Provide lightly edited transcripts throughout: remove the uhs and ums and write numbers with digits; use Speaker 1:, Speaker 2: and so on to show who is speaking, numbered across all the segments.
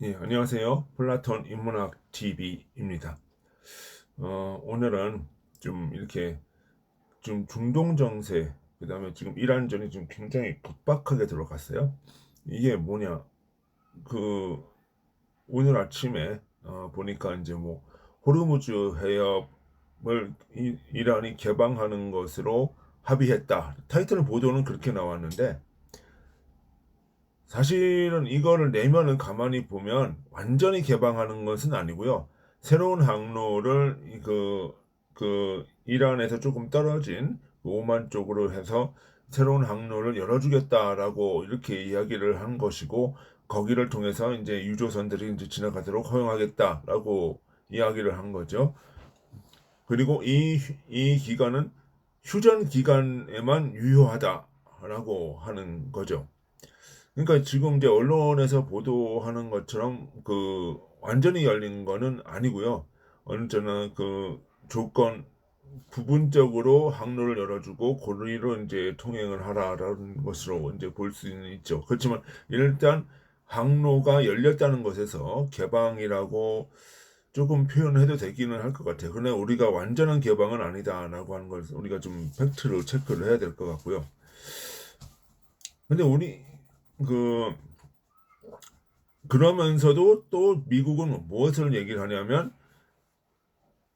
Speaker 1: 예, 안녕하세요. 플라톤 인문학 TV입니다. 오늘은 좀 이렇게 좀 중동 정세, 그다음에 지금 이란전이 좀 굉장히 급박하게 들어갔어요. 이게 뭐냐? 그 오늘 아침에 보니까 이제 뭐 호르무즈 해협을 이란이 개방하는 것으로 합의했다. 타이틀 보도는 그렇게 나왔는데 사실은 이거를 내면은 가만히 보면 완전히 개방하는 것은 아니고요. 새로운 항로를 이란에서 조금 떨어진 오만 쪽으로 해서 새로운 항로를 열어주겠다라고 이렇게 이야기를 한 것이고, 거기를 통해서 이제 유조선들이 이제 지나가도록 허용하겠다라고 이야기를 한 거죠. 그리고 이 기간은 휴전 기간에만 유효하다라고 하는 거죠. 그러니까 지금 이제 언론에서 보도하는 것처럼 완전히 열린 거는 아니고요. 어느 때는 조건 부분적으로 항로를 열어주고 고리로 이제 통행을 하라라는 것으로 이제 볼 수는 있죠. 그렇지만 일단 항로가 열렸다는 것에서 개방이라고 조금 표현해도 되기는 할 것 같아요. 그러나 우리가 완전한 개방은 아니다라고 하는 걸 우리가 좀 팩트로 체크를 해야 될 것 같고요. 근데 그 그러면서도 또 미국은 무엇을 얘기를 하냐면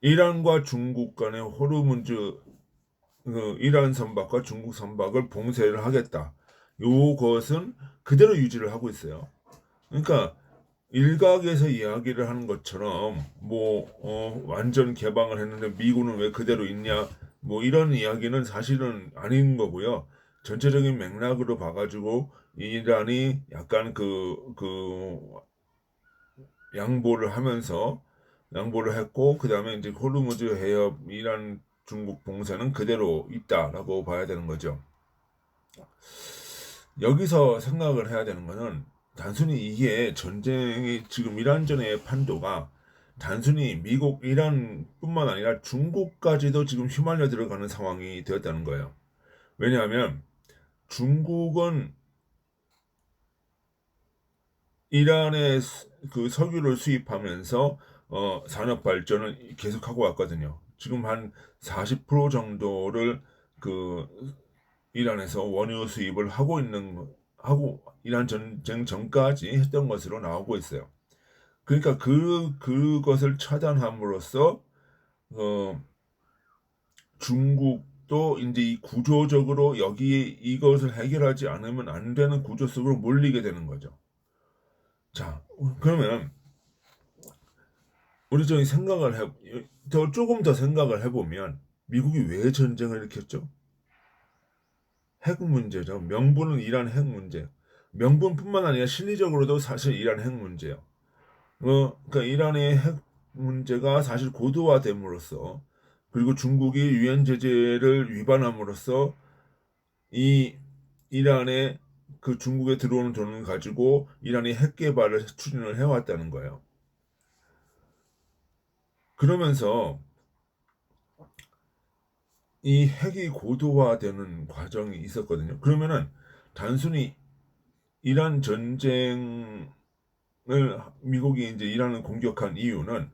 Speaker 1: 이란과 중국 간의 호르문즈 이란 선박과 중국 선박을 봉쇄를 하겠다. 요것은 그대로 유지를 하고 있어요. 그러니까 일각에서 이야기를 하는 것처럼 완전 개방을 했는데 미국은 왜 그대로 있냐 뭐 이런 이야기는 사실은 아닌 거고요. 전체적인 맥락으로 봐가지고 이란이 약간 양보를 하면서 양보를 했고, 그 다음에 이제 호르무즈 해협 이란 중국 봉쇄는 그대로 있다라고 봐야 되는 거죠. 여기서 생각을 해야 되는 거는 단순히 이게 전쟁이 지금 이란전의 판도가 단순히 미국, 이란뿐만 아니라 중국까지도 지금 휘말려 들어가는 상황이 되었다는 거예요. 왜냐하면 중국은 이란의 석유를 수입하면서 산업 발전을 계속하고 왔거든요. 지금 한 40% 정도를 그 이란에서 원유 수입을 하고 이란 전쟁 전까지 했던 것으로 나오고 있어요. 그러니까 그것을 차단함으로써 어 중국도 이제 이 구조적으로 여기에 이것을 해결하지 않으면 안 되는 구조 속으로 몰리게 되는 거죠. 자, 그러면 우리 저희 조금 더 생각을 해보면 미국이 왜 전쟁을 일으켰죠? 핵 문제죠. 명분은 이란 핵 문제. 명분뿐만 아니라 실리적으로도 사실 이란 핵 문제예요. 그러니까 이란의 핵 문제가 사실 고도화됨으로써 그리고 중국이 유엔 제재를 위반함으로써 이 이란의 중국에 들어오는 돈을 가지고 이란이 핵 개발을 추진을 해왔다는 거예요. 그러면서 이 핵이 고도화되는 과정이 있었거든요. 그러면은 단순히 이란 전쟁을 미국이 이제 이란을 공격한 이유는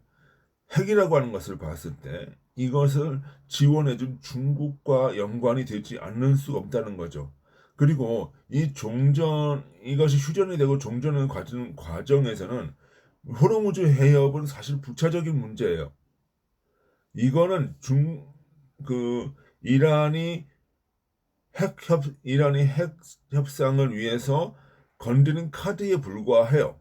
Speaker 1: 핵이라고 하는 것을 봤을 때 이것을 지원해준 중국과 연관이 되지 않는 수가 없다는 거죠. 그리고 이것이 휴전이 되고 종전을 과정에서는 호르무즈 해협은 사실 부차적인 문제예요. 이거는 그, 이란이 이란이 핵 협상을 위해서 건드린 카드에 불과해요.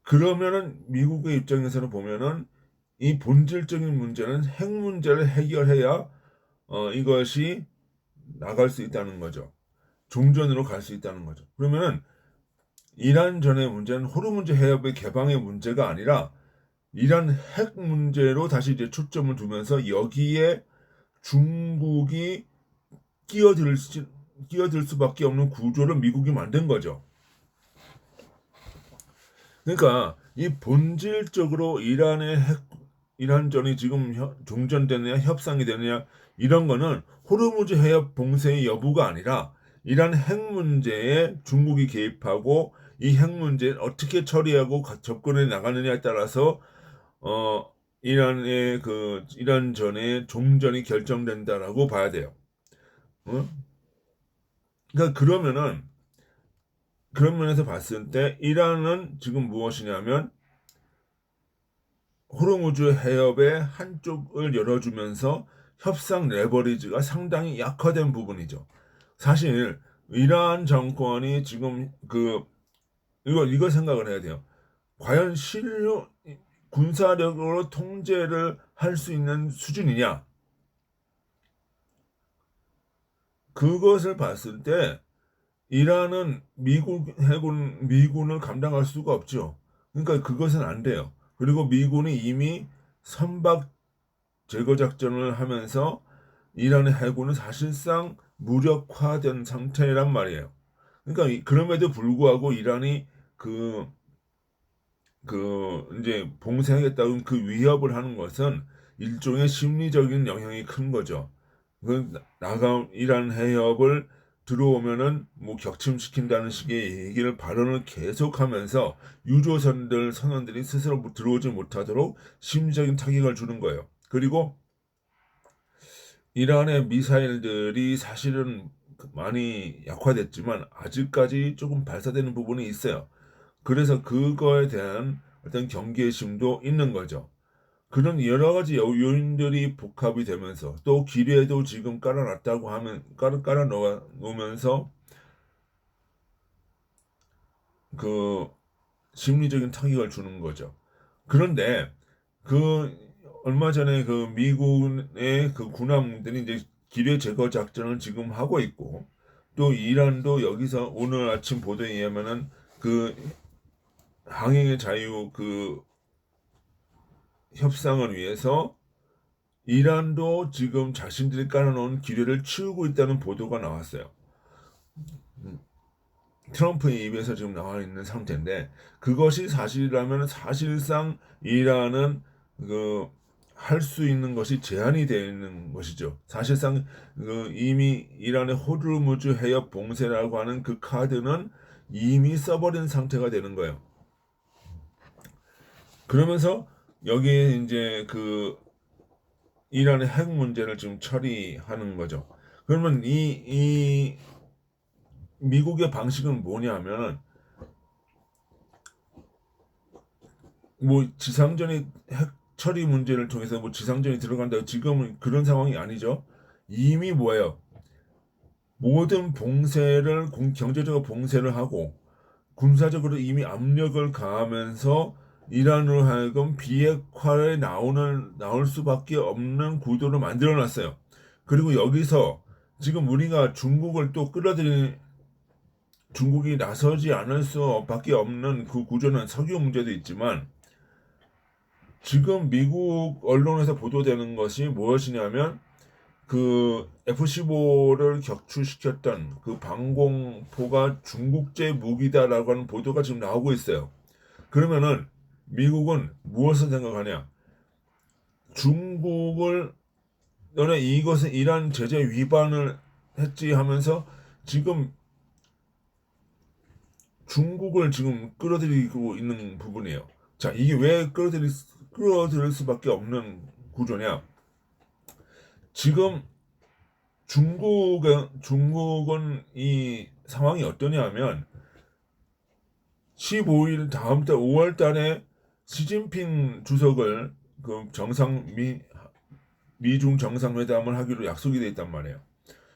Speaker 1: 그러면은 미국의 입장에서는 보면은 이 본질적인 문제는 핵 문제를 해결해야 이것이 나갈 수 있다는 거죠. 종전으로 갈 수 있다는 거죠. 그러면은 이란 전의 문제는 호르무즈 해협의 개방의 문제가 아니라 이란 핵 문제로 다시 이제 초점을 두면서 여기에 중국이 끼어들 수밖에 없는 구조를 미국이 만든 거죠. 그러니까 이 본질적으로 이란전이 지금 종전되느냐 협상이 되느냐 이런 거는 호르무즈 해협 봉쇄의 여부가 아니라 이란 핵 문제에 중국이 개입하고 이 핵 문제를 어떻게 처리하고 접근해 나가느냐에 따라서 이란 전의 종전이 결정된다라고 봐야 돼요. 어? 그러니까 그런 면에서 봤을 때 이란은 지금 무엇이냐면 호르무즈 해협의 한쪽을 열어주면서 협상 레버리지가 상당히 약화된 부분이죠. 사실 이란 정권이 지금 이거 생각을 해야 돼요. 과연 군사력으로 통제를 할 수 있는 수준이냐? 그것을 봤을 때 이란은 미군을 감당할 수가 없죠. 그러니까 그것은 안 돼요. 그리고 미군이 이미 선박 제거 작전을 하면서 이란의 해군은 사실상 무력화된 상태란 말이에요. 그러니까 그럼에도 불구하고 이란이 그, 이제 봉쇄하겠다는 그 위협을 하는 것은 일종의 심리적인 영향이 큰 거죠. 이란 해협을 들어오면은 뭐 격침시킨다는 식의 발언을 계속하면서 유조선들 선원들이 스스로 들어오지 못하도록 심리적인 타격을 주는 거예요. 그리고 이란의 미사일들이 사실은 많이 약화됐지만 아직까지 조금 발사되는 부분이 있어요. 그래서 그거에 대한 어떤 경계심도 있는 거죠. 그런 여러 가지 요인들이 복합이 되면서 또 기뢰도 지금 깔아놨다고 하면 깔아 놓으면서 그 심리적인 타격을 주는 거죠. 그런데 그 얼마 전에 그 미군의 그 군함들이 이제 기뢰 제거 작전을 지금 하고 있고 또 이란도 여기서 오늘 아침 보도에 의하면은 그 항행의 자유 협상을 위해서 이란도 지금 자신들이 깔아놓은 기뢰를 치우고 있다는 보도가 나왔어요. 트럼프의 입에서 지금 나와 있는 상태인데 그것이 사실이라면 사실상 이란은 할 수 있는 것이 제한이 되어 있는 것이죠. 사실상 이미 이란의 호르무즈 해협 봉쇄라고 하는 그 카드는 이미 써버린 상태가 되는 거예요. 그러면서 여기에 이제 이란의 핵 문제를 지금 처리하는 거죠. 그러면 이 미국의 방식은 뭐냐면 뭐 지상전이 핵 처리 문제를 통해서 뭐 지상전이 들어간다. 지금은 그런 상황이 아니죠. 이미 뭐예요? 모든 경제적으로 봉쇄를 하고 군사적으로 이미 압력을 가하면서 이란으로 하여금 비핵화에 나올 수밖에 없는 구도를 만들어 놨어요. 그리고 여기서 지금 우리가 중국이 나서지 않을 수밖에 없는 그 구조는 석유 문제도 있지만 지금 미국 언론에서 보도되는 것이 무엇이냐면 그 F-15를 격추시켰던 그 방공포가 중국제 무기다라고 하는 보도가 지금 나오고 있어요. 그러면은 미국은 무엇을 생각하냐? 중국을 너네 이것은 이란 제재 위반을 했지 하면서 지금 중국을 지금 끌어들이고 있는 부분이에요. 자, 이게 왜 끌어들일 수밖에 없는 구조냐? 지금 중국은 이 상황이 어떠냐 하면 15일 다음 달 5월 달에 시진핑 주석을 미중 정상회담을 하기로 약속이 돼 있단 말이에요.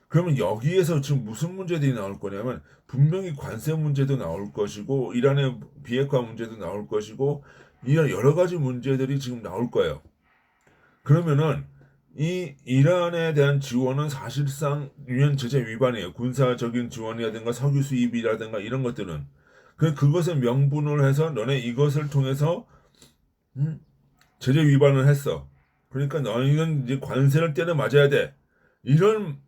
Speaker 1: 그러면 여기에서 지금 무슨 문제들이 나올 거냐면 분명히 관세 문제도 나올 것이고 이란의 비핵화 문제도 나올 것이고 이런 여러 가지 문제들이 지금 나올 거예요. 그러면은 이 이란에 대한 지원은 사실상 유엔 제재 위반이에요. 군사적인 지원이라든가 석유 수입이라든가 이런 것들은 그것을 명분을 해서 너네 이것을 통해서 제재 위반을 했어. 그러니까 너희는 이제 관세를 때려 맞아야 돼. 이런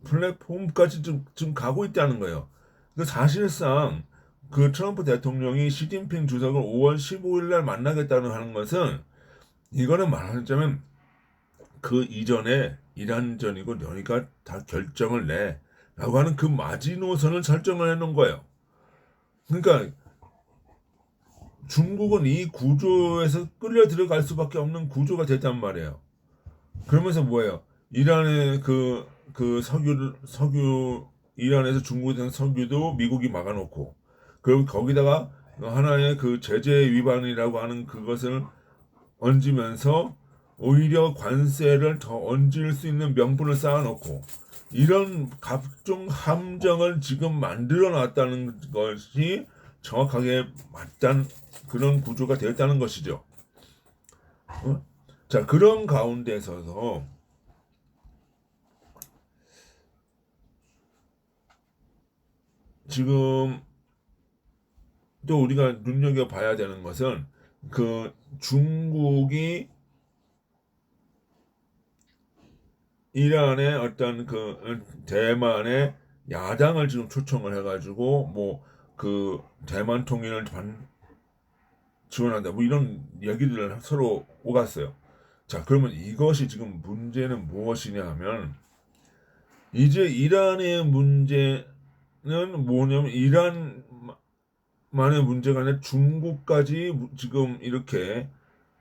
Speaker 1: 플랫폼까지 좀 가고 있다는 거예요. 사실상 그 트럼프 대통령이 시진핑 주석을 5월 15일 날 만나겠다는 하는 것은 이거는 말하자면 그 이전에 이란전이고 너희가 다 결정을 내 라고 하는 그 마지노선을 설정을 해놓은 거예요. 그러니까 중국은 이 구조에서 끌려 들어갈 수밖에 없는 구조가 됐단 말이에요. 그러면서 뭐예요? 이란의 그 석유 이란에서 중국에 대한 석유도 미국이 막아놓고, 그리고 거기다가 하나의 그 제재 위반이라고 하는 그것을 얹으면서 오히려 관세를 더 얹을 수 있는 명분을 쌓아놓고, 이런 각종 함정을 지금 만들어 놨다는 것이 정확하게 맞단 그런 구조가 되었다는 것이죠. 어? 자, 그런 가운데서도 지금 또 우리가 눈여겨봐야 되는 것은 그 중국이 이란의 어떤 그 대만의 야당을 지금 초청을 해가지고 뭐 그 대만 통일을 지원한다 뭐 이런 얘기들을 서로 오갔어요. 자, 그러면 이것이 지금 문제는 무엇이냐 하면, 이제 이란의 문제는 뭐냐면 이란만의 문제가 아니라 중국까지 지금 이렇게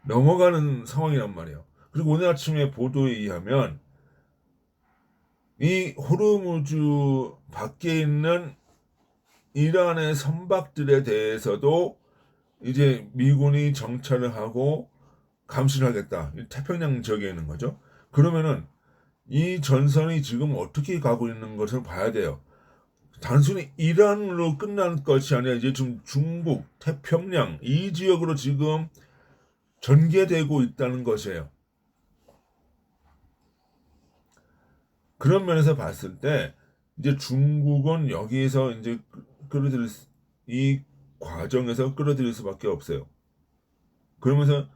Speaker 1: 넘어가는 상황이란 말이에요. 그리고 오늘 아침에 보도에 의하면 이 호르무즈 밖에 있는 이란의 선박들에 대해서도 이제 미군이 정찰을 하고 감시를 하겠다. 태평양 지역에 있는 거죠. 그러면은 이 전선이 지금 어떻게 가고 있는 것을 봐야 돼요. 단순히 이란으로 끝난 것이 아니라 이제 좀 중국, 태평양 이 지역으로 지금 전개되고 있다는 것이에요. 그런 면에서 봤을 때 이제 중국은 여기에서 이제 끌어들일 이 과정에서 끌어들일 수밖에 없어요. 그러면서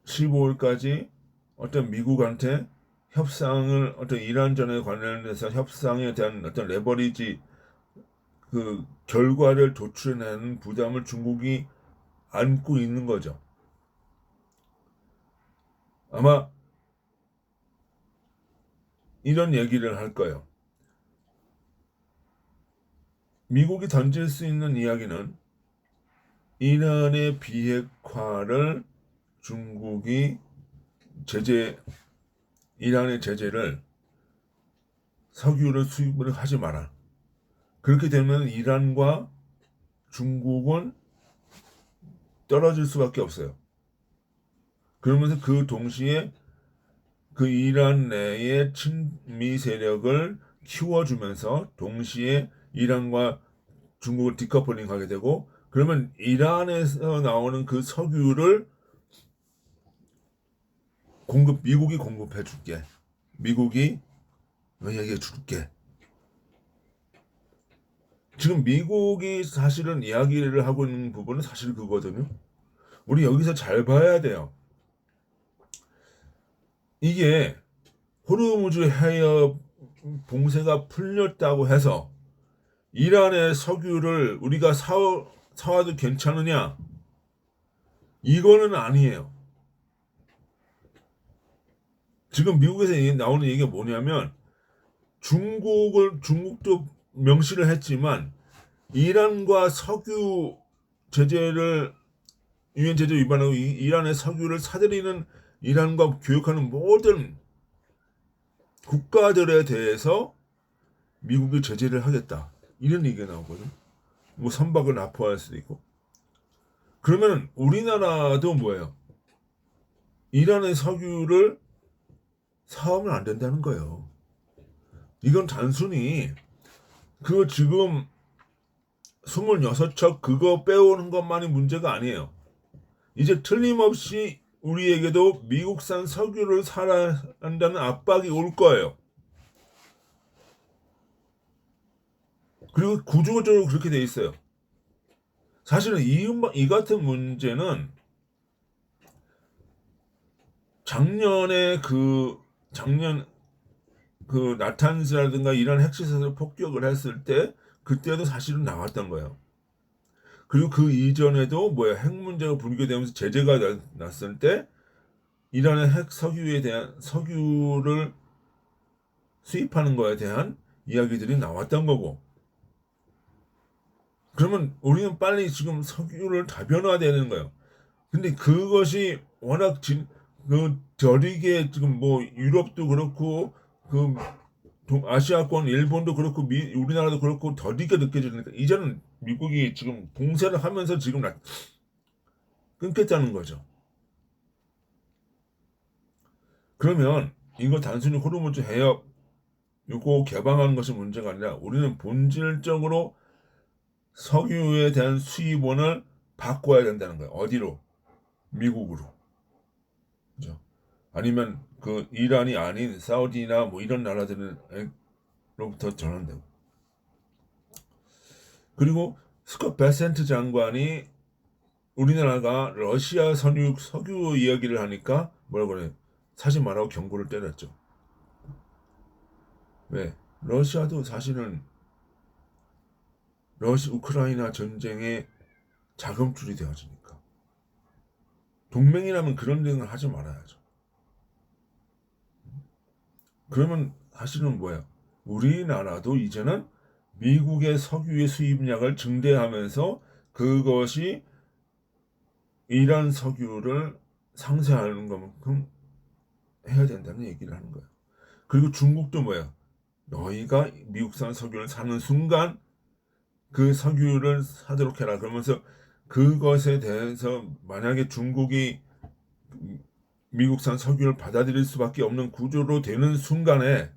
Speaker 1: 15일까지 어떤 미국한테 협상을 어떤 이란전에 관련해서 협상에 대한 어떤 레버리지 그 결과를 도출해내는 부담을 중국이 안고 있는 거죠. 아마 이런 얘기를 할 거예요. 미국이 던질 수 있는 이야기는 이란의 비핵화를 중국이 이란의 제재를 석유를 수입을 하지 마라. 그렇게 되면 이란과 중국은 떨어질 수밖에 없어요. 그러면서 그 동시에 그 이란 내의 친미 세력을 키워주면서 동시에 이란과 중국을 디커플링하게 되고, 그러면 이란에서 나오는 그 석유를 미국이 공급해 줄게. 미국이 너희에게 줄게. 지금 미국이 사실은 이야기를 하고 있는 부분은 사실 그거거든요. 우리 여기서 잘 봐야 돼요. 이게 호르무즈 해협 봉쇄가 풀렸다고 해서 이란의 석유를 우리가 사와도 괜찮으냐? 이거는 아니에요. 지금 미국에서 나오는 얘기가 뭐냐면, 중국도 명시를 했지만 이란과 석유 제재를 유엔 제재 위반하고 이란의 석유를 사들이는 이란과 교역하는 모든 국가들에 대해서 미국이 제재를 하겠다. 이런 얘기가 나오거든. 뭐 선박을 납포할 수도 있고. 그러면 우리나라도 뭐예요? 이란의 석유를 사오면 안 된다는 거예요. 이건 단순히 그 지금 26척 그거 빼오는 것만이 문제가 아니에요. 이제 틀림없이 우리에게도 미국산 석유를 사야 한다는 압박이 올 거예요. 그리고 구조적으로 그렇게 돼 있어요. 사실은 이 같은 문제는 작년 그 나탄즈라든가 이런 핵시설을 폭격을 했을 때 그때도 사실은 나왔던 거예요. 그리고 그 이전에도 뭐야, 핵 문제가 분개되면서 제재가 났을 때 이란의 핵 석유에 대한 석유를 수입하는 거에 대한 이야기들이 나왔던 거고, 그러면 우리는 빨리 지금 석유를 다변화되는 거예요. 근데 그것이 워낙 그 저리게 지금 뭐 유럽도 그렇고 그 아시아권 일본도 그렇고 우리나라도 그렇고 더디게 느껴지니까 이제는 미국이 지금 봉쇄를 하면서 지금 끊겠다는 거죠. 그러면 이거 단순히 호르무즈 해역 요거 개방하는 것이 문제가 아니라 우리는 본질적으로 석유에 대한 수입원을 바꿔야 된다는 거예요. 어디로? 미국으로. 그죠? 아니면 그 이란이 아닌 사우디나 뭐 이런 나라들로부터 전환되고. 그리고 스콧 베센트 장관이 우리나라가 러시아 석유 이야기를 하니까 뭐라 그래? 사지 말라고 경고를 때렸죠. 왜? 러시아도 사실은 우크라이나 전쟁의 자금줄이 되어지니까. 동맹이라면 그런 일을 하지 말아야죠. 그러면 사실은 뭐야? 우리나라도 이제는 미국의 석유의 수입량을 증대하면서 그것이 이란 석유를 상쇄하는 것만큼 해야 된다는 얘기를 하는 거예요. 그리고 중국도 뭐야? 너희가 미국산 석유를 사는 순간 그 석유를 사도록 해라. 그러면서 그것에 대해서 만약에 중국이 미국산 석유를 받아들일 수밖에 없는 구조로 되는 순간에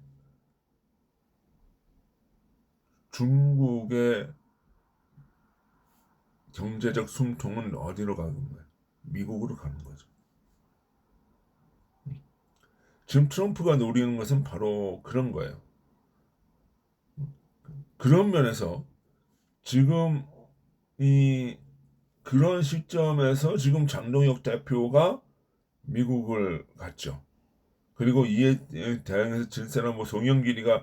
Speaker 1: 중국의 경제적 숨통은 어디로 가는 거예요? 미국으로 가는 거죠. 지금 트럼프가 노리는 것은 바로 그런 거예요. 그런 면에서 지금 이 그런 시점에서 지금 장동혁 대표가 미국을 갔죠. 그리고 이에 대항해서 질세는 뭐 송영길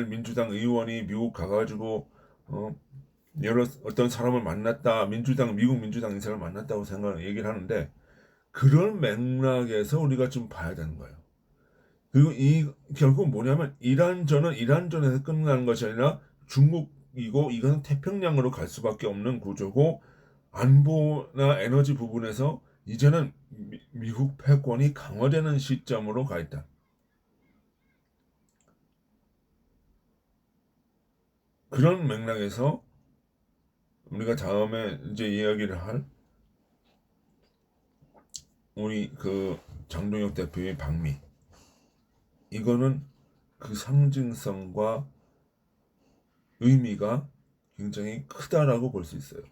Speaker 1: 민주당 의원이 미국 가가지고 여러 어떤 사람을 만났다, 미국 민주당 인사를 만났다고 얘기를 하는데 그런 맥락에서 우리가 좀 봐야 되는 거예요. 그리고 이 결국 뭐냐면 이란전에서 끝나는 것이 아니라 중국이고 이것은 태평양으로 갈 수밖에 없는 구조고 안보나 에너지 부분에서 이제는 미국 패권이 강화되는 시점으로 가 있다. 그런 맥락에서 우리가 다음에 이제 이야기를 할 우리 그 장동혁 대표의 방미 이거는 그 상징성과 의미가 굉장히 크다라고 볼 수 있어요.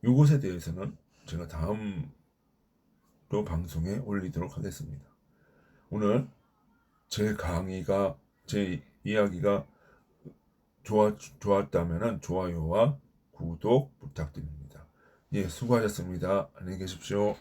Speaker 1: 이것에 대해서는 제가 다음 또 방송에 올리도록 하겠습니다. 오늘 제 이야기가 좋았다면 좋아요와 구독 부탁드립니다. 예, 수고하셨습니다. 안녕히 계십시오.